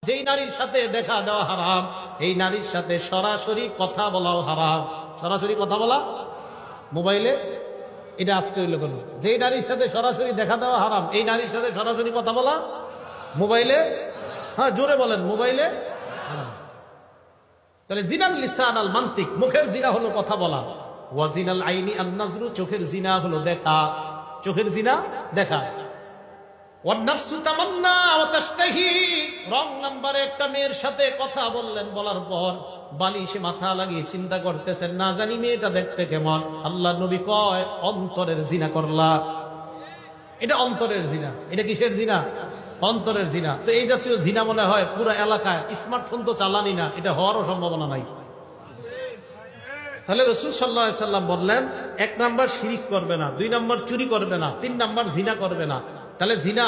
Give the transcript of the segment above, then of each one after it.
যেই নারীর সাথে দেখা দেওয়া হারাম, এই নারীর সাথে সরাসরি কথা বলাও হারাম। সরাসরি কথা বলা মোবাইলে, এটা আজকে হইল কেন? যেই নারীর সাথে সরাসরি দেখা দেওয়া হারাম, এই নারীর সাথে সরাসরি কথা বলা মোবাইলে, হ্যাঁ জোরে বলেন, মোবাইলে হারাম। তাহলে জিনাল লিসান আল মান্তিক, মুখের জিনা হলো কথা বলা। ওয়াজিনাল আইনি আন নাজরু, চোখের জিনা হলো দেখা। চোখের জিনা দেখা। ওয়ান্নাফসু তামান্না ওয়া তাশতাহি, রং নাম্বারে একটা মেয়ের সাথে কথা বললেন, বলার পর বালিশে মাথা লাগিয়ে চিন্তা করতেছেন, না জানি মেয়েটা দেখতে কেমন। আল্লাহ নবী কয় অন্তরের জিনা করলা। এটা অন্তরের জিনা। এটা কিসের জিনা? অন্তরের জিনা। তো এই জাতীয় জিনা মনে হয় পুরো এলাকায়, স্মার্টফোন তো চালানি না, এটা হওয়ারও সম্ভাবনা নাই। তাহলে রাসূল সাল্লাল্লাহু আলাইহি সাল্লাম বললেন, 1 নাম্বার শিরিক করবে না, 2 নাম্বার চুরি করবে না, 3 নাম্বার জিনা করবে না। তাহলে জিনা,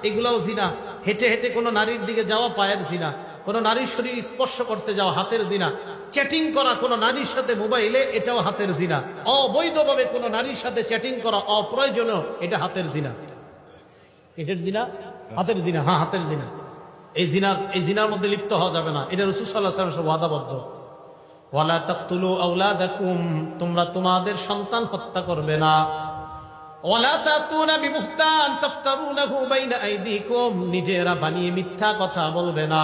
এগুলাও জিনা। হেঁটে হেঁটে কোনো নারীর দিকে যাওয়া পায়ের জিনা, কোনো নারীর শরীর স্পর্শ করতে যাওয়া হাতের জিনা, চ্যাটিং করা কোনো নারীর সাথে মোবাইলে, এটাও হাতের জিনা। অবৈধভাবে কোনো নারীর সাথে চ্যাটিং করা অপ্রয়োজনীয়, এটা হাতের জিনা। কিসের জিনা? হাতের জিনা। হ্যাঁ, হাতের জিনা। এই জিনার মধ্যে লিপ্ত হওয়া যাবে না। এটা রাসূল সাল্লাল্লাহু আলাইহি ওয়াসাল্লাম ওয়াদাবদ্ধ। ওয়ালা তাকতুলু আওলাদাকুম, তোমরা তোমাদের সন্তান হত্যা করবে না। ওয়ালা তাতুনা বিবুহতান তাফতারুনাহু বাইনা আইদিকুম, নিজেরা বানিয়ে মিথ্যা কথা বলবে না।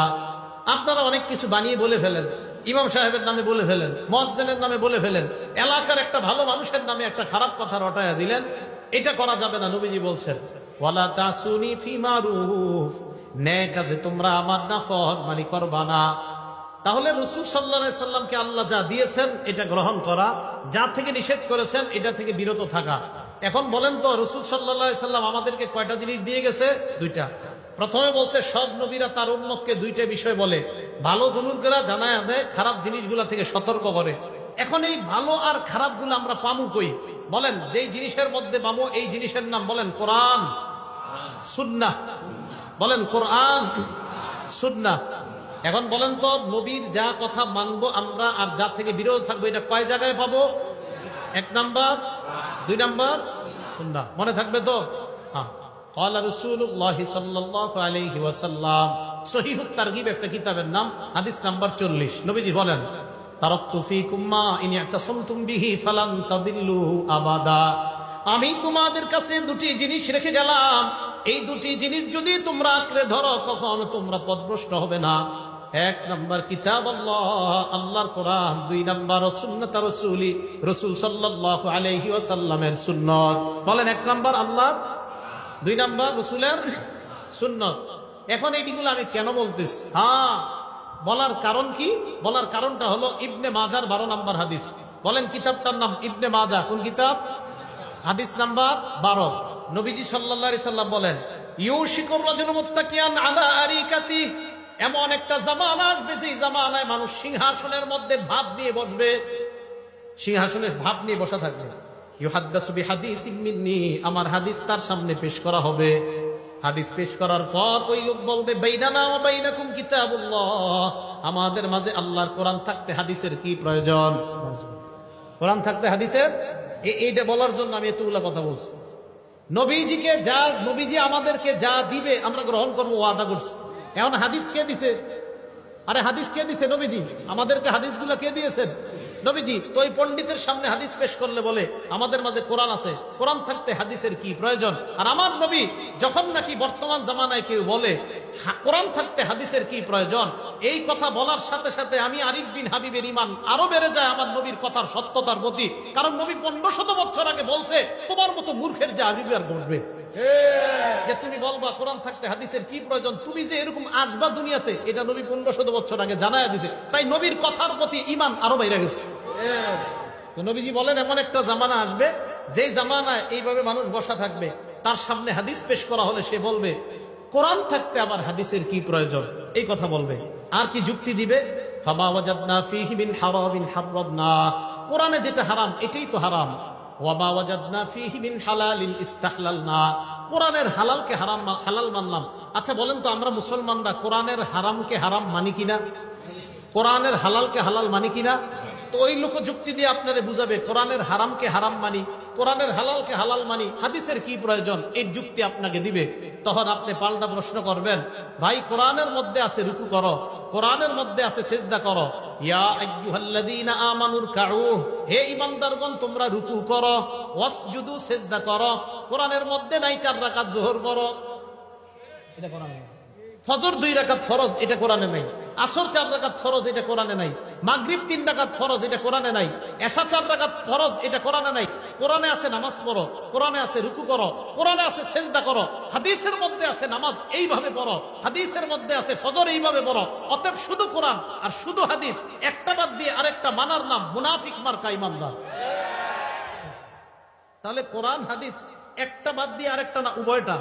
আপনারা অনেক কিছু বানিয়ে বলে ফেলেন, ইমাম সাহেবের নামে বলে ফেলেন, মুয়াজ্জিনের নামে বলে ফেলেন, এলাকার একটা ভালো মানুষের নামে একটা খারাপ কথা রটায়া দিলেন। এটা করা যাবে না। নবীজি বলছেন, ওয়ালা তাসুনি ফি মারুফ, নেক কাজে তোমরা আমার নাফরমানি করবা না। তাহলে রাসূল সাল্লাল্লাহু আলাইহি সাল্লামকে আল্লাহ যা দিয়েছেন এটা গ্রহণ করা, যা থেকে নিষেধ করেছেন এটা থেকে বিরত থাকা। এখন বলেন তো, রাসূল সাল্লাল্লাহু আলাইহি সাল্লাম আমাদেরকে কয়টা জিনিস দিয়ে গেছে? 2টা। প্রথমে বলছে সব নবীরা তার উম্মতকে 2টা বিষয় বলে, ভালো গুণগুলা জানায় দেয়, খারাপ জিনিসগুলা থেকে সতর্ক করে। এখন এই ভালো আর খারাপগুলো আমরা পামু কই? বলেন, যেই জিনিসের মধ্যে পামু এই জিনিসের নাম বলেন কোরআন সুন্নাহ। বলেন কোরআন সুন্নাহ। এখন বলেন তো, নবীর যা কথা মানবো আমরা আর যা থেকে বিরত থাকবো, এটা কয় জায়গায় পাবো? 1 নাম্বার, 2 নাম্বার সুন্নাহ। মনে থাকবে তো? হ্যাঁ। ক্বালা রাসূলুল্লাহ সাল্লাল্লাহু আলাইহি ওয়াসাল্লাম, সহিহুত তারগিব একটা কিতাবের নাম, হাদিস নাম্বার 40। নবীজি বলেন, তারাকতু ফীকুম মা ইন ইতাসামতুম বিহি ফালান তাদিল্লু আবাদা, আমি তোমাদের কাছে 2টি জিনিস রেখে গেলাম, এই 2টি জিনিস যদি তোমরা আঁকড়ে ধরো কখনো তোমরা পথভ্রষ্ট হবে না। 1 নাম্বার কিতাব আল্লাহ, আল্লাহর কোরআন। 2 নাম্বার সুন্নাত রাসূলি, রাসূল সাল্লাল্লাহু আলাইহি ওয়াসাল্লামের সুন্নাত। বলেন, 1 নাম্বার আল্লাহ, 2 নাম্বার রাসূলের সুন্নাত। এখন এইগুলো আমি কেন বলতেছি? হ্যাঁ, বলার কারণ কি? বলার কারণটা হলো ইবনে মাজার 12 নাম্বার হাদিস। বলেন, কিতাবটার নাম ইবনে মাজা। কোন কিতাব? হাদিস নাম্বার 12। নবীজি সাল্লাল্লাহু আলাইহি সাল্লাম বলেন, ইউশিকুর রাজুলু মুত্তাকিয়ান আলা আরিকাতি, এমন একটা জামানা আসবে যে জামানায় মানুষ সিংহাসনের মধ্যে ভাব নিয়ে বসবে, সিংহাসনের ভাব নিয়ে বসা থাকবে। ইউহাদ্দাসু বিহাদিসিম মিন্নি, আমার হাদিস তার সামনে পেশ করা হবে। হাদিস পেশ করার পর ওই লোক বলবে, বাইনানা ওয়া বাইনাকুম কিতাবুল্লাহ, আমাদের মাঝে আল্লাহর কোরআন থাকতে হাদিসের কি প্রয়োজন? কোরআন থাকতে হাদিসের, এইটা বলার জন্য আমি এতগুলা কথা বলছি। নবীজিকে যা, নবীজি আমাদেরকে যা দিবে আমরা গ্রহণ করবো, ওয়াদা করছি। এখন হাদিস কে দিছে? আরে হাদিস কে দিছে? নবীজি। আমাদেরকে হাদিসগুলো কে দিয়েছেন? নবীজি। তো এই পণ্ডিতের সামনে হাদিস পেশ করলে বলে আমাদের মাঝে কোরআন আছে, কোরআন থাকতে হাদিসের কি প্রয়োজন? আর আমার নবী যখন নাকি বর্তমান জামানায় কেউ বলে কোরআন থাকতে হাদিসের কি প্রয়োজন, এই কথা বলার সাথে সাথে আমি আরিফ বিন হাবিবের ঈমান আরো বেড়ে যায় আমার নবীর কথার সত্যতার প্রতি। কারণ নবী 1500 বছর আগে বলছে, তোমার মতো মূর্খের যে আরিফ আর করবে যে তুমি বলবা কোরআন থাকতে হাদিসের কি প্রয়োজন, তুমি যে এরকম আসবা দুনিয়াতে, এটা নবী 1500 বছর আগে জানায়া দিছে। তাই নবীর কথার প্রতি ঈমান আরো বাইরে গেছে। তো নবীজি বলেন, এমন একটা জামানা আসবে যে জামানায় এইভাবে মানুষ বসা থাকবে, তার সামনে হাদিস পেশ করা হলে সে বলবে কোরআন থাকতে আবার হাদিসের কি প্রয়োজন, এই কথা বলবে। আর কি যুক্তি দিবে? ফামা ওয়াজাদনা ফীহি মিন হারামিন হারামনা, কোরআনে যেটা হারাম এটাই তো হারাম। ওয়ামা ওয়াজাদনা ফীহি মিন হালালিন ইস্তাহলালনা, কোরআনের হালালকে হালাল মানলাম। আচ্ছা বলেন তো, আমরা মুসলমানরা কোরআনের হারামকে হারাম মানি কিনা? কোরআনের হালালকে হালাল মানি কিনা? তো ওই লোক যুক্তি দিয়ে আপনারে বুঝাবে কোরআনের হারামকে হারাম মানি, কোরআনের হালালকে হালাল মানি, হাদিসের কি প্রয়োজন, এই যুক্তি আপনাকে দিবে। তখন আপনি পাল্টা প্রশ্ন করবেন, ভাই কোরআনের মধ্যে আছে রুকু করো, কোরআনের মধ্যে আছে সিজদা করো, ইয়া আইয়ুহাল্লাযীনা আমানুর কাউ, হে ঈমানদারগণ তোমরা রুকু করো, ওয়াসজুদু সিজদা করো। কোরআনের মধ্যে নাই 4 রাকাত যোহর করো, এটা কোরআনে নাই। ফজর 2 রাকাত ফরজ, এটা কোরআনে নাই। আসর 4 রাকাত ফরজ, এটা কোরআনে নাই। মাগরিব 3 রাকাত ফরজ, এটা কোরআনে নাই। এশা 4 রাকাত ফরজ, এটা কোরআনে নাই। কোরআনে আছে নামাজ পড়ো, কোরআনে আছে রুকু করো, কোরআনে আছে সিজদা করো। হাদিসের মধ্যে আছে নামাজ এইভাবে পড়ো, হাদিসের মধ্যে আছে ফজর এইভাবে পড়ো। অতএব শুধু কোরআন আর শুধু হাদিস, একটা বাদ দিয়ে আরেকটা মানার নাম মুনাফিক মার্কা ঈমানদার। তাহলে কোরআন হাদিস একটা বাদ দিয়ে আরেকটা না, উভয়টা।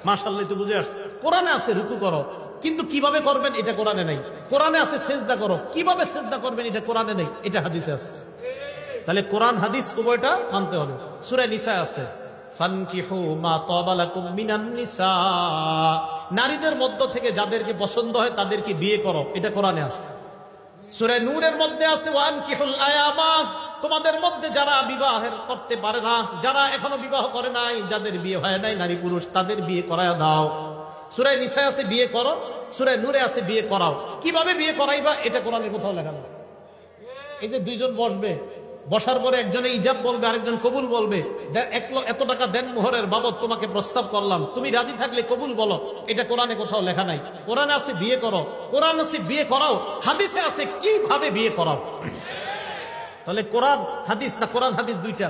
মাশাআল্লাহ, তো বুঝে আসছে। কোরআনে আছে রুকু করো, কিন্তু কিভাবে করবেন এটা কোরআনে নাই। কোরআনে আছে সিজদা করো, কিভাবে সিজদা করবেন এটা কোরআনে নাই, এটা হাদিসে আছে। তাহলে কোরআন হাদিস উভয়টা মানতে হবে। সূরা নিসা আছে, ফানকিহু মা তাবা লাকুম মিনান নিসা, নারীদের মধ্য থেকে যাদেরকে পছন্দ হয় তাদেরকে বিয়ে করো, এটা কোরআনে আছে। সূরা নূরের মধ্যে আছে, ওয়ানকিহুল আয়ামা, তোমাদের মধ্যে যারা বিবাহ করতে পারে না, যারা এখনো বিবাহ করে নাই, যাদের বিয়ে হয় নাই, নারী পুরুষ, তাদের বিয়ে করায় দাও। সূরা নিসা আছে বিয়ে করো, সূরা নূরে আছে বিয়ে করাও। কিভাবে বিয়ে করাইবা এটা কোরআনে কোথাও লেখা নেই। এই যে দুইজন বসবে, বসার পরে একজনে ইজাব বলবে, আরেকজন কবুল বলবে, এত টাকা দেন মোহরের বাবদ তোমাকে প্রস্তাব করলাম, তুমি রাজি থাকলে কবুল বলো, এটা কোরআনে কোথাও লেখা নাই। কোরআনে আছে বিয়ে করো, কোরআন আছে বিয়ে করাও, হাদিসে আছে কিভাবে বিয়ে করাও। তাহলে কোরআন হাদিস না কোরআন হাদিস দুইটা,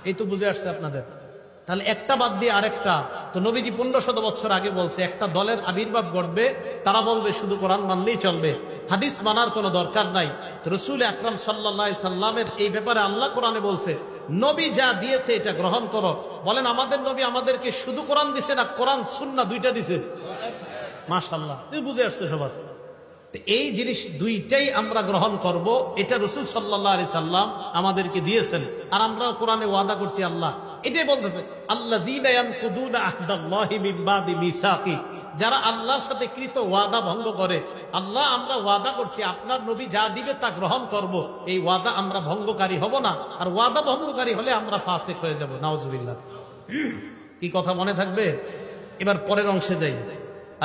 এই তো বুঝে আসছে আপনাদের। তাহলে একটা বাদ দিয়ে আরেকটা। তো নবীজি 1500 বছর আগে বলছে একটা দলের আবির্ভাব ঘটবে, তারা বলবে শুধু কোরআন মানলেই চলবে, হাদিস মানার কোনো দরকার নাই। তো রাসূল আকরাম সাল্লাল্লাহু আলাইহি সাল্লামের এই ব্যাপারে আল্লাহ কোরআনে বলছে, নবী যা দিয়েছে এটা গ্রহণ করো। বলেন আমাদের নবী আমাদেরকে শুধু কোরআন দিছে না কোরআন সুন্নাহ দুইটা দিছে? মাশাআল্লাহ, তুমি বুঝে আসছে সবার। এই জিনিস দুইটাই আমরা গ্রহণ করব, এটা রাসূল সাল্লাল্লাহু আলাইহি সাল্লাম আমাদেরকে দিয়েছেন। আর আমরা কোরআনে ওয়াদা করছি, আল্লাহ এটাই বলতেছে, আল্লাযীনা ইয়ানকুদুনা আহদাল্লাহি মিন বাদি মিসাকি, যারা আল্লাহর সাথে কৃত ওয়াদা ভঙ্গ করে। আল্লাহ আমরা ওয়াদা করছি আপনার নবী যা দিবে তা গ্রহণ করব, এই ওয়াদা আমরা ভঙ্গকারী হব না। আর ওয়াদা ভঙ্গকারী হলে আমরা ফাসিক হয়ে যাব, নাউজুবিল্লাহ। কি কথা মনে থাকবে? এবার পরের অংশে যাই।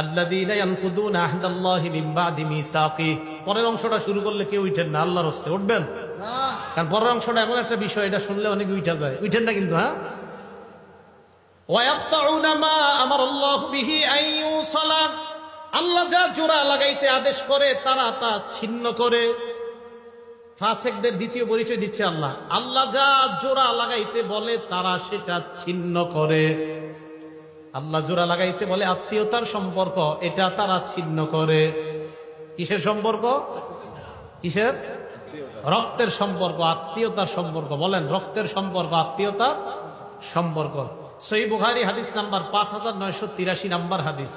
আল্লাযীনা ইয়ানকুদুনা আহদাল্লাহি মিন বাদি মিসাকি, পরের অংশটা শুরু করলে কেউ উঠেন না, আল্লাহর রাস্তায় উঠবেন না। কারণ পরের অংশটা এমন একটা বিষয়, এটা শুনলে অনেকে উঠা যায়, উঠেন না কিন্তু। হ্যাঁ, ওয়ায়াকতাউনা মা আমারাল্লাহু বিহি আন ইউসালা, আল্লাহ যা জোড়া লাগাইতে আদেশ করে তারা তা ছিন্ন করে। ফাসিকদের দ্বিতীয় পরিচয় দিচ্ছে আল্লাহ, আল্লাহ যা জোড়া লাগাইতে বলে তারা সেটা ছিন্ন করে। আল্লাহ জোড়া লাগাইতে বলে আত্মীয়তার সম্পর্ক, এটা তারা ছিন্ন করে। কিসের সম্পর্ক? কিসের? রক্তের সম্পর্ক, আত্মীয়তার সম্পর্ক। বলেন রক্তের সম্পর্ক, আত্মীয়তার সম্পর্ক। সহিহ বুখারী হাদিস নাম্বার 5983 নাম্বার হাদিস।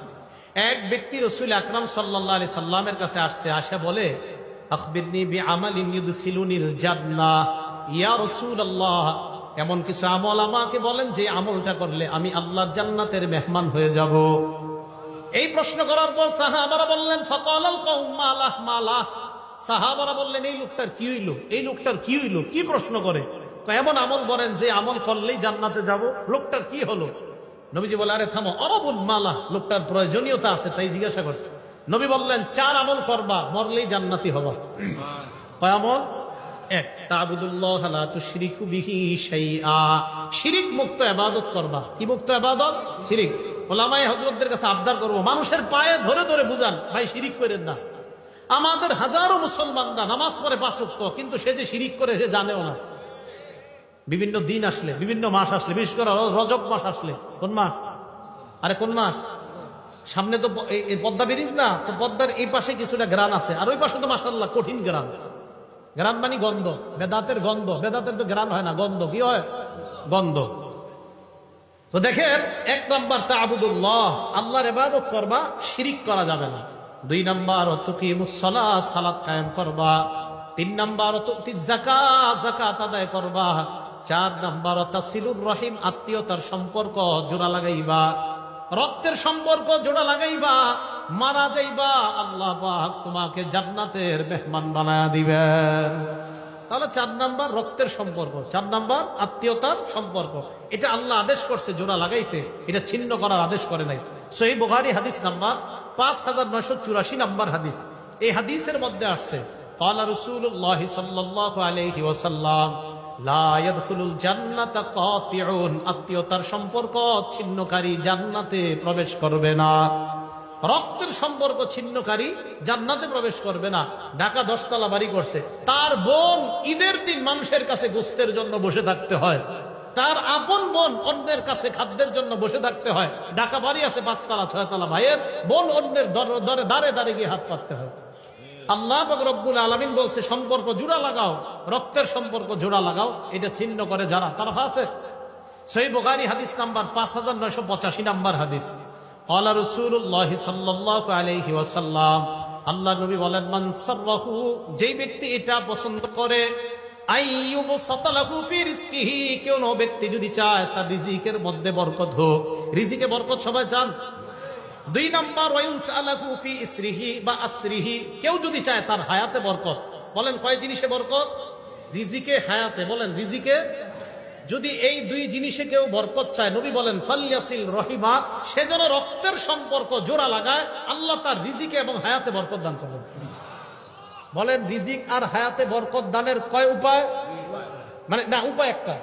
এক ব্যক্তি রাসূল আকরাম সাল্লাল্লাহু আলাইহি সাল্লামের কাছে আসছে, আসে বলে, আখবিরনি বিআমালিন ইউদখিলুনিল জান্নাহ, ইয়া রাসূলুল্লাহ, এমন কিছু আমল আমাকে বলেন যে আমলটা করলে আমি আল্লাহর জান্নাতের মেহমান হয়ে যাব। এই প্রশ্ন করার পর সাহাবারা বললেন, ফাকালাল কওম মালাহ মালাহ, সাহাবারা বললেন এই লোকটার কি হইল, এই লোকটার কি হইল, কি প্রশ্ন করে, এমন আমল বলেন যে আমল করলেই জান্নাতে যাব, লোকটার কি হলো? নবীজি বলে, আরে থামো, অরবুল মালাহ, লোকটার প্রয়োজনীয়তা আছে তাই জিজ্ঞাসা করছে। নবী বললেন 4 আমল করবা, মরলেই জান্নাতি হবা। কয় আমল? 1, তা'বুদুল্লাহ লা তুশরিকু বিহি শাইআ, শিরিক মুক্ত ইবাদত করবা। কি মুক্ত ইবাদত? শিরিক। উলামায়ে হযরতদের কাছে আবদার করব, মানুষের পায়ে ধরে ধরে বুঝান, ভাই শিরিক করেন না। আমাদের হাজারো মুসলমানরা নামাজ পড়ে 5 ওয়াক্ত, কিন্তু সে যে শিরিক করে সে জানেও না। বিভিন্ন দিন আসলে, বিভিন্ন মাস আসলে, বিশেষ করে রজব মাস আসলে, কোন মাস? আরে কোন মাস? সামনে তো এই পদ্মা ব্রিজ না, তো পদ্মার এই পাশে কিছুটা গ্রান আছে, আর ওই পাশে তো মাশাআল্লাহ কঠিন গ্রান। গ্রান মানে গন্ধ, বেদাতের গন্ধ। বেদাতের তো গ্রান হয় না, গন্ধ। কি হয়? গন্ধ। তো দেখেন, 1 নাম্বার তা'বুদুল্লাহ, আল্লাহর ইবাদত করবা, শিরিক করা যাবে না। 2 নাম্বার তুকিমুস সালাহ, সালাত কায়েম করবা। 3 নাম্বার তুতিজ যাকাত, যাকাত আদায় করবা। 4 নাম্বার তাসিলুর রহিম, আত্মীয়তার সম্পর্ক জোড়া লাগাইবা, রক্তের সম্পর্ক জোড়া লাগাইবা। মারা যাইবা আল্লাহ পাক তোমাকে জান্নাতের মেহমান বানায়া দিবেন। তাহলে 4 নাম্বার রক্তের সম্পর্ক, 4 নাম্বার আত্মীয়তার সম্পর্ক। এটা আল্লাহ আদেশ করছে জোড়া লাগাইতে, এটা ছিন্ন করার আদেশ করে নাই। সহিহ বুখারী হাদিস নাম্বার 5984 নাম্বার হাদিস। এই হাদিসের মধ্যে আসছে ক্বালা রাসূলুল্লাহ সাল্লাল্লাহু আলাইহি ওয়াসাল্লাম লা ইয়াদখুলুল জান্নাতা কাতিউন, আত্মীয়তার সম্পর্ক ছিন্নকারী জান্নাতে প্রবেশ করবে না। রক্তের সম্পর্ক ছিন্নকারী জান্নাতে প্রবেশ করবে না। ঢাকা 10 তলা বাড়ি করছে, তার বোন ঈদের দিন মানুষের কাছে গোস্তের জন্য বসে থাকতে হয়, তার আপন বোন অন্যের কাছে খাদ্যের জন্য বসে থাকতে হয়। ঢাকা বাড়ি আছে 5 তলা 6 তলা, ভাইয়ের বোন অন্যের দাঁড়ে দাঁড়ে গিয়ে হাত পাততে হয়। আল্লাহ পাক রব্বুল আলামিন বলছে সম্পর্ক জোড়া লাগাও, রক্তের সম্পর্ক জোড়া লাগাও। এটা ছিন্ন করে যারা, তারা ফাসিক। সহিহ বুখারী হাদিস নাম্বার 5985 নাম্বার হাদিস। ক্বালা রাসূলুল্লাহ সাল্লাল্লাহু আলাইহি ওয়াসাল্লাম, আল্লাহ নবী বলেন মান সাররাহু, যেই ব্যক্তি এটা পছন্দ করে, আইয়ুবসাতালাহু ফি রিজকিহি, কোন ব্যক্তি যদি চায় তার রিজিকের মধ্যে বরকত হোক। রিজিকে বরকত সবাই চান। 2 নাম্বার ওয়ায়ুনসালাহু ফি ইসরিহি বা আসরিহি, কেউ যদি চায় তার হায়াতে বরকত। বলেন কয় জিনিসে বরকত? রিজিকে, হায়াতে। বলেন রিজিকে। যদি এই 2 জিনিসে কেউ বরকত চায়, নবী বলেন ফালইয়াসিল রহিমা, সে যেন রক্তের সম্পর্ক জোড়া লাগায়, আল্লাহ তার রিজিকে এবং হায়াতে বরকত দান করবেন। বলেন রিজিক আর হায়াতে বরকত দানের কয় উপায়? মানে না, উপায় একটা।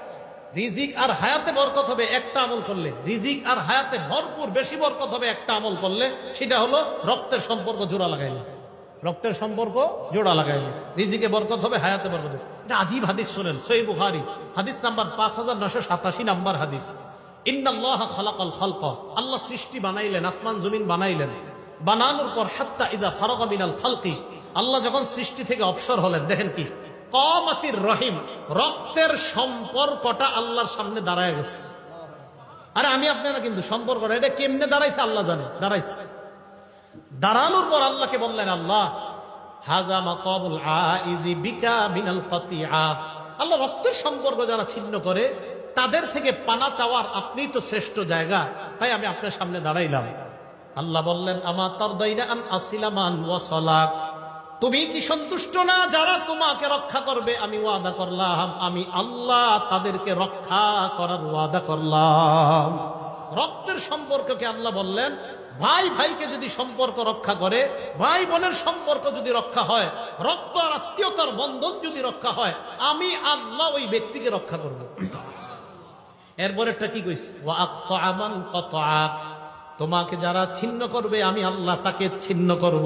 রিজিক আর হায়াতে বরকত হবে একটা আমল করলে, রিজিক আর হায়াতে ভরপুর বেশি বরকত হবে একটা আমল করলে, সেটা হলো রক্তের সম্পর্ক জোড়া লাগাইলে। রক্তের সম্পর্ক জোড়া লাগাইলে রিজিকে বরকত হবে, হায়াতে বরকত হবে। এটা আজীব হাদিস শোনেন, সহিহ বুখারী হাদিস নাম্বার 5987 নাম্বার হাদিস। ইন্নাল্লাহা খালাকাল খালকা, আল্লাহ সৃষ্টি বানাইলেন, আসমান জমিন বানাইলেন। বানানোর পর হাত্তা ইদা ফারাগা মিনাল খালকি, আল্লাহ যখন সৃষ্টি থেকে অবসর হলেন, দেখেন কি কামাতির রহিম, রক্তের সম্পর্কটা আল্লাহর সামনে দাঁড়ায় গেছে। আরে আমি আপনারা কিন্তু সম্পর্কটা এটা কেমনে দাঁড়াইছে আল্লাহ জানে, দাঁড়াইছে। দাঁড়ানোর পর আল্লাহকে বললেন আল্লাহ হাযা মাকাবুল আইজি বিকা মিনাল কাতিআ, আল্লাহ রক্তের সম্পর্ক যারা ছিন্ন করে তাদের থেকে পানা চাওয়ার আপনি তো শ্রেষ্ঠ জায়গা, তাই আমি আপনার সামনে দাঁড়াইলাম। আল্লাহ বললেন আমা তারদাইনা আন আসিলা মান ওয়াসালাক, তুমি কি সন্তুষ্ট না যারা তোমাকে রক্ষা করবে? আমি ওয়াদা করলাম, আমি আল্লাহ তাদেরকে রক্ষা করার ওয়াদা করলাম। রক্তের সম্পর্ককে আল্লাহ বললেন ভাই ভাইকে যদি সম্পর্ক রক্ষা করে, ভাই বোনের সম্পর্ক যদি রক্ষা হয়, রক্ত আর আত্মীয়তার বন্ধন যদি রক্ষা হয়, আমি আল্লাহ ওই ব্যক্তিকে রক্ষা করব। এরপরেরটা কি কইছে? ওয়া আক্তা মান কাতাআক, তোমাকে যারা ছিন্ন করবে আমি আল্লাহ তাকে ছিন্ন করব।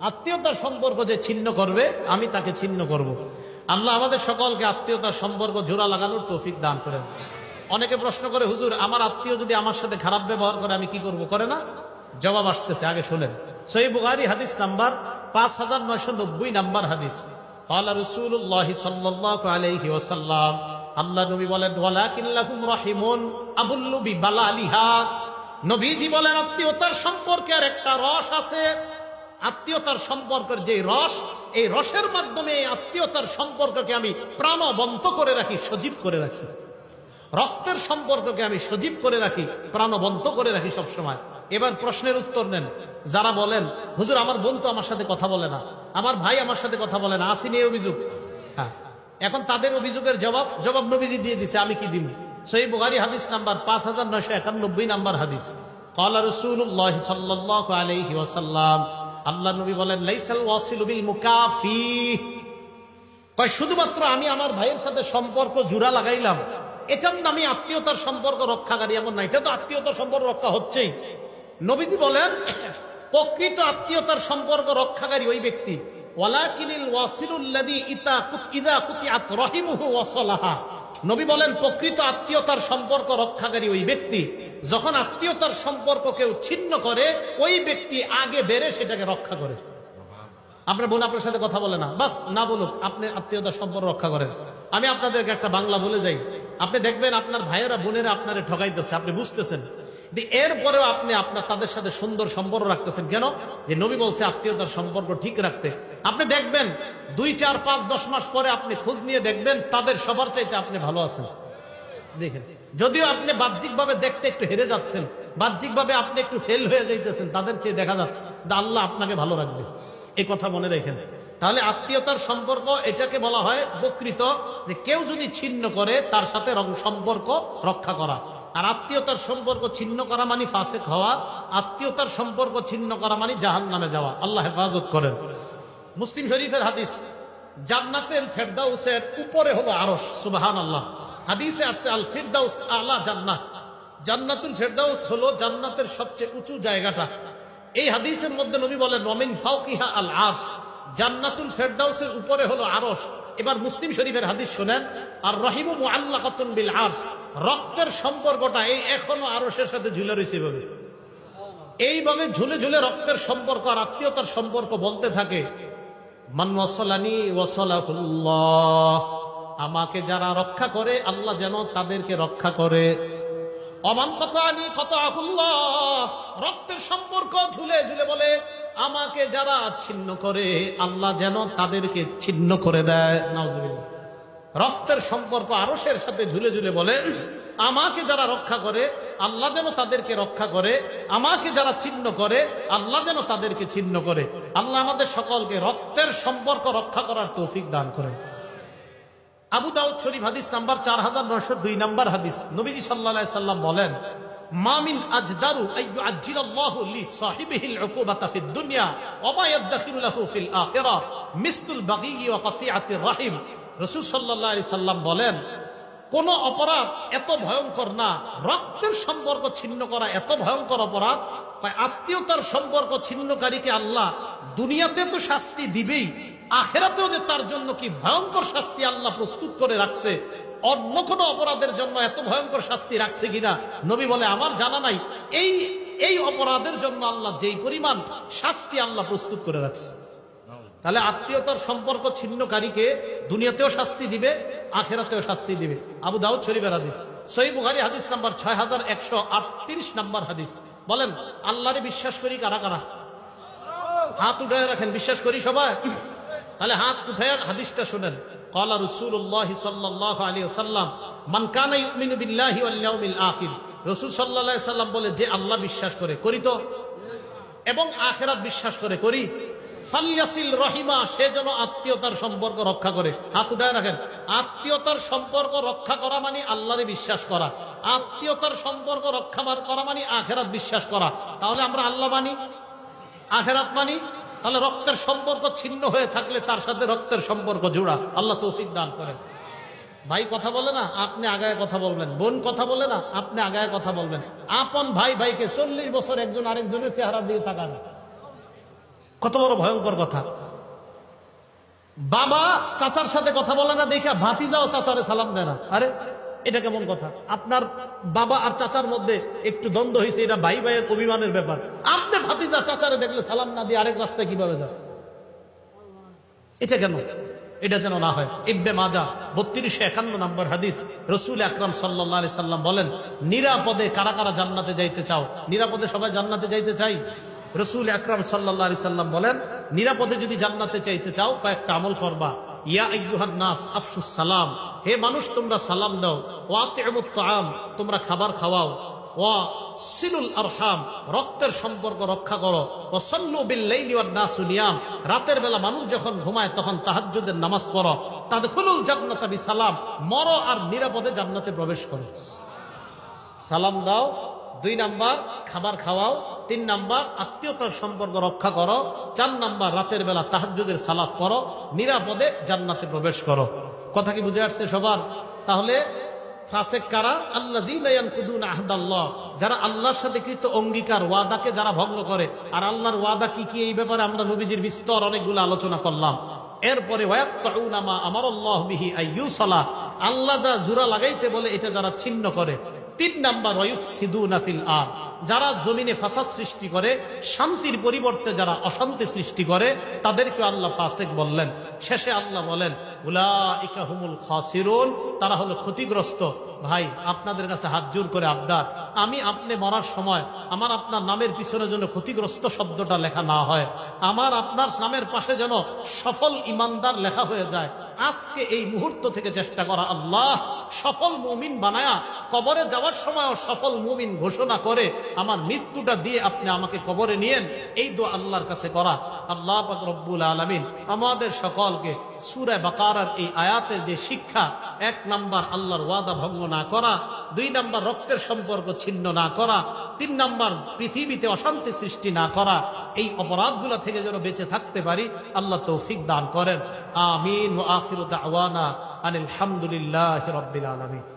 আত্মীয়তার সম্পর্ক যে ছিন্ন করবে আমি তাকে ছিন্ন করব। আল্লাহ আমাদের সকলকে আত্মীয়তার সম্পর্ক জোড়া লাগানোর তৌফিক দান করেন। অনেকে প্রশ্ন করে হুজুর আমার আত্মীয় যদি আমার সাথে খারাপ ব্যবহার করে আমি কি করব? করে না? জবাব আসতেছে, আগে শুনেন। সহিহ বুখারী হাদিস নাম্বার 5990 নাম্বার হাদিস। ক্বালা রাসূলুল্লাহ সাল্লাল্লাহু আলাইহি ওয়াসাল্লাম, আল্লাহ নবী বলেন ওয়ালাকিন লাহুম রাহিমুন আবুল্লু বিবালালিহা, নবীজি বলেন আত্মীয়তার সম্পর্কের একটা রস আছে। আত্মীয়তার সম্পর্কের যে রস, এই রসের মাধ্যমে আত্মীয়তার সম্পর্ককে আমি প্রাণবন্ত করে রাখি, সজীব করে রাখি। রক্তের সম্পর্ককে আমি সজীব করে রাখি, প্রাণবন্ত করে রাখি সবসময়। এবার প্রশ্নের উত্তর নেন। যারা বলেন হুজুর আমার বোন তো আমার সাথে কথা বলে না, আমার ভাই আমার সাথে কথা বলে না, আসেনি এই অভিযোগ। হ্যাঁ, এখন তাদের অভিযোগের জবাব নবীজি দিয়ে দিছে, আমি কি দিব? সহিহ বুখারী হাদিস নাম্বার 5991 নাম্বার হাদিস। ক্বালা রাসূলুল্লাহ সাল্লাল্লাহু আলাইহি ওয়াসাল্লাম, আল্লাহ নবী বলেন লাইসাল ওয়াসিলু বিল মুকাফি, কয় শুধুমাত্র আমি আমার ভাইয়ের সাথে সম্পর্ক জোড়া লাগাইলাম এটার নামে আত্মীয়তার সম্পর্ক রক্ষাকারী এমন না। এটা তো আত্মীয়তার সম্পর্ক রক্ষা হচ্ছেই। নবীজি বলেন প্রকৃত আত্মীয়তার সম্পর্ক রক্ষাকারী ওই ব্যক্তি, ওয়ালাকিনিল ওয়াসিলুল্লাযী ইযা কুতিআত রাহিমুহু ওয়াসালাহা, নবী বলেন প্রকৃত আত্মীয়তার সম্পর্ক রক্ষাকারী ওই ব্যক্তি, যখন আত্মীয়তার সম্পর্ক কেউ ছিন্ন করে ওই ব্যক্তি আগে বেড়ে সেটাকে রক্ষা করে। আপনার বোন আপনার সাথে কথা বলে না, বাস না বলুক, আপনি আত্মীয়তার সম্পর্ক রক্ষা করেন। আমি আপনাদেরকে একটা বাংলা বলে যাই, আপনি দেখবেন আপনার ভাইয়েরা বোনেরা আপনারে ঠকাইতেছে, আপনি বুঝতেছেন, এরপরেও আপনি তাদের সাথে সুন্দর সম্পর্ক রাখতেছেন কেন? যে নবী বলছে আত্মীয়তার সম্পর্ক ঠিক রাখতে। আপনি দেখবেন 2, 4, 5, 10 মাস পরে আপনি খোঁজ নিয়ে দেখবেন তাদের সবার চাইতে আপনি ভালো আছেন। দেখেন যদিও আপনি বাহ্যিকভাবে দেখতে একটু হেরে যাচ্ছেন, বাহ্যিকভাবে আপনি একটু ফেল হয়ে যাইতেছেন, তাদের চেয়ে দেখা যাচ্ছে আল্লাহ আপনাকে ভালো রাখবে, এই কথা মনে রেখেন। তাহলে আত্মীয়তার সম্পর্ক এটাকে বলা হয় বকৃত, যে কেউ যদি ছিন্ন করে তার সাথে সম্পর্ক রক্ষা করা। আর আত্মীয়তার সম্পর্ক ছিন্ন করা মানে ফাসিক হওয়া, আত্মীয়তার সম্পর্ক ছিন্ন করা মানে জাহান্নামে যাওয়া। আল্লাহ হেফাজত করেন। মুসলিম শরীফের হাদিস, জান্নাতের ফেরদাউসের উপরে হলো আরশ। সুবহানাল্লাহ। হাদিসে আসছে আল ফিরদাউস আলা জান্নাত, জান্নাতুল ফেরদাউস হলো জান্নাতের সবচেয়ে উঁচু জায়গাটা। এই হাদিসের মধ্যে নবী বলেন ওয়ামিন ফাওকিহা আল আরশ, জান্নাতুল ফেরদাউসের উপরে হলো আরশ। এবার মুসলিম শরীফের হাদিস শুনেন, আর রহিমু মুআল্লাকাতুন বিল আরশ, রক্তের সম্পর্কটা এই এখনো আরশের সাথে ঝুলে রয়েছে। এইভাবে ঝুলে ঝুলে রক্তের সম্পর্ক আর আত্মীয়তার সম্পর্ক বলতে থাকে, মান ওয়াসালানি ওয়াসালাহুল্লাহ, আমাকে যারা রক্ষা করে আল্লাহ যেন তাদেরকে রক্ষা করে। অমান কতানি কতাহুল্লাহ, রক্তের সম্পর্ক ঝুলে ঝুলে বলে আমাকে যারা ছিন্ন করে আল্লাহ যেন তাদেরকে ছিন্ন করে দেয়। নাউজুবিল্লাহ। রক্তের সম্পর্ক আরশের সাথে ঝুলে ঝুলে বলে আমাকে যারা রক্ষা করে আল্লাহ যেন তাদেরকে রক্ষা করে, আমাকে যারা ছিন্ন করে আল্লাহ যেন তাদেরকে ছিন্ন করে। আল্লাহ আমাদের সকলকে রক্তের সম্পর্ক রক্ষা করার তৌফিক দান করে। আবু দাউদ শরীফ হাদিস নাম্বার 4902 নাম্বার হাদিস, নবীজি সাল্লাল্লাহু আলাইহি সাল্লাম বলেন, মা মিন আজদারু আইয়ুআজ্জিলাল্লাহু লিসাহিবিহিল উকুবাতা ফিদ দুনিয়া ওয়া মা ইয়াদখিরু লাহু ফিল আখিরাহ মিসলুল বাগী ওয়া কাতিআতির রাহিম। রাসূল সাল্লাল্লাহু আলাইহি সাল্লাম বলেন, কোন অপরাধ এত ভয়ঙ্কর না, রক্তের সম্পর্ক ছিন্ন করা এত ভয়ঙ্কর অপরাধ, আত্মীয়তার সম্পর্ক ছিন্নকারীকে আল্লাহ দুনিয়াতে তো শাস্তি দিবেই, আখিরাতেও যে তার জন্য কি ভয়ঙ্কর শাস্তি আল্লাহ প্রস্তুত করে রাখছে, অন্য কোন অপরাধের জন্য এত ভয়ঙ্কর শাস্তি রাখছে কিনা নবী বলে আমার জানা নাই। এই অপরাধের জন্য আল্লাহ যেই পরিমাণ শাস্তি আল্লাহ প্রস্তুত করে রাখছে। তাহলে আত্মীয়তার সম্পর্ক ছিন্নকারীকে দুনিয়াতেও শাস্তি দিবে, আখিরাতেও শাস্তি দিবে। আবু দাউদ শরীফের হাদিস। সহিহ বুখারী হাদিস নাম্বার 6138 নাম্বার হাদিস। বলেন আল্লাহরে বিশ্বাস করি কারা কারা? হাত উঠায় রাখেন। বিশ্বাস করি সবাই? তাহলে হাত উঠায় হাদিসটা শুনেন। ক্বালা রাসূলুল্লাহ সাল্লাল্লাহু আলাইহি ওয়াসাল্লাম, মান কানা ইউমিনু বিল্লাহি ওয়াল ইয়াউমিল আখির, রাসূল সাল্লাল্লাহু আলাইহি সাল্লাম বলে যে আল্লাহ বিশ্বাস করে, করি তো, এবং আখিরাত বিশ্বাস করে, করি, ফালিয়াসিল রহিমা, সে যেন আত্মীয়তার সম্পর্ক রক্ষা করে। হাত উঠায় রাখেন। আত্মীয়তার সম্পর্ক রক্ষা করা মানে আল্লাহরে বিশ্বাস করা, আত্মীয়তার সম্পর্ক রক্ষা করা মানে আখিরাত বিশ্বাস করা। তাহলে আমরা আল্লাহ মানি, আখিরাত মানি, তাহলে রক্তের সম্পর্ক ছিন্ন হয়ে থাকলে তার সাথে রক্তের সম্পর্ক জোড়া। আল্লাহ তৌফিক দান করেন। ভাই কথা বলে না, আপনি আগায় কথা বলবেন। বোন কথা বলে না, আপনি আগায় কথা বলবেন। আপন ভাই ভাইকে 40 বছর একজন আরেকজনের চেহারার দিকে তাকাবে, কত বড় ভয়ঙ্কর কথা। বাবা চাচার সাথে কথা বলে না দেখে ভাতিজাও চাচারে সালাম দেয় না। আরে এটা কেমন কথা? আপনার বাবা আর চাচার মধ্যে একটু দ্বন্দ্ব হয়েছে, এটা ভাই ভাইয়ের অভিমানের ব্যাপার। আপনি ভাতিজা চাচারে দেখলে সালাম না দিয়ে আরেক রাস্তায় কিভাবে যান? এটা কেন? এটা যেন না হয়। ইবনে মাজাহ 3251 নম্বর হাদিস, রাসূল আকরাম সাল্লাল্লাহু আলাইহি সাল্লাম বলেন, নিরাপদে কারা কারা জান্নাতে যাইতে চাও? নিরাপদে সবাই জান্নাতে যাইতে চাই? রাসূল আকরাম সাল্লাল্লাহু আলাইহি সাল্লাম বলেন, নিরাপদে যদি জান্নাতে চাইতে চাও কয়েকটা আমল করবা। ইয়া আইয়ুহান নাস আফশুস সালাম, হে মানুষ তোমরা সালাম দাও। ওয়া আতিমুত তাআম, তোমরা খাবার খাওয়াও। ওয়া সিলুল আরহাম, রক্তের সম্পর্ক রক্ষা করো। ওয়া সাল্লু বিল লাইলি ওয়ান নাসু নিয়াম, রাতের বেলা মানুষ যখন ঘুমায় তখন তাহাজ্জুদের নামাজ পড়ো। তাদখুলুল জান্নাতা বিসালাম, মরো আর নিরাপদে জান্নাতে প্রবেশ করো। সালাম দাও, 2 নাম্বার খাবার খাওয়াও, 3 নাম্বার আত্মীয়তার সম্পর্ক রক্ষা করো, 4 নাম্বার রাতের বেলা তাহাজ্জুদের সালাত করো, নিরাপদে জান্নাতে প্রবেশ করো। কথা কি বুঝে আসছে সবার? তাহলে ফাসিক কারা? আল্লাযীনা ইয়ানকুদুনা আহদাল্লাহ, যারা আল্লাহর সাথে কৃত অঙ্গীকার ওয়াদাকে যারা ভঙ্গ করে। আর আল্লাহর ওয়াদা কি কি, এই ব্যাপারে আমরা নবীজির বিস্তর অনেকগুলো আলোচনা করলাম। এরপরে ওয়ায়াকতাউনা মা আমারাল্লাহু বিহি আইয়ুসালা, আল্লাহ যা জোড়া লাগাইতে বলে এটা যারা ছিন্ন করে। 3 নাম্বার ওয়ায়ুফসিদুনা ফিল আরদ, যারা জমিনে ফাসাদ সৃষ্টি করে, শান্তির পরিবর্তে যারা অশান্তি সৃষ্টি করে, তাদেরকে আল্লাহ ফাসিক বললেন। শেষে আল্লাহ বলেন উলাইকা হুমুল খাসিরুন, তারা হলো ক্ষতিগ্রস্ত। ভাই আপনাদের কাছে হাত জোর করে আবদার, আমি আপনি মরার সময় আমার আপনার নামের পিছনে যেন ক্ষতিগ্রস্ত শব্দটা লেখা না হয়, আমার আপনার নামের পাশে যেন সফল ইমানদার লেখা হয়ে যায়। আজকে এই মুহূর্ত থেকে চেষ্টা করা, আল্লাহ সফল মুমিন বানায়া কবরে যাওয়ার সময়ও সফল মুমিন ঘোষণা করে আমার মৃত্যুটা দিয়ে আপনি আমাকে কবরে নিয়েন, এই দোয়া আল্লাহর কাছে করা। আল্লাহ পাক রব্বুল আলামিন আমাদের সকলকে সূরা বাকারার এই আয়াতের যে শিক্ষা, 1 নাম্বার আল্লাহর ওয়াদা ভঙ্গ না করা, 2 নাম্বার রক্তের সম্পর্ক ছিন্ন না করা, 3 নাম্বার পৃথিবীতে অশান্তি সৃষ্টি না করা, এই অপরাধগুলো থেকে যেন বেঁচে থাকতে পারি আল্লাহ তৌফিক দান করেন। আমিন। ওয়া আখিরু দাওয়ানা আনিল হামদুলিল্লাহি রাব্বিল আলামিন।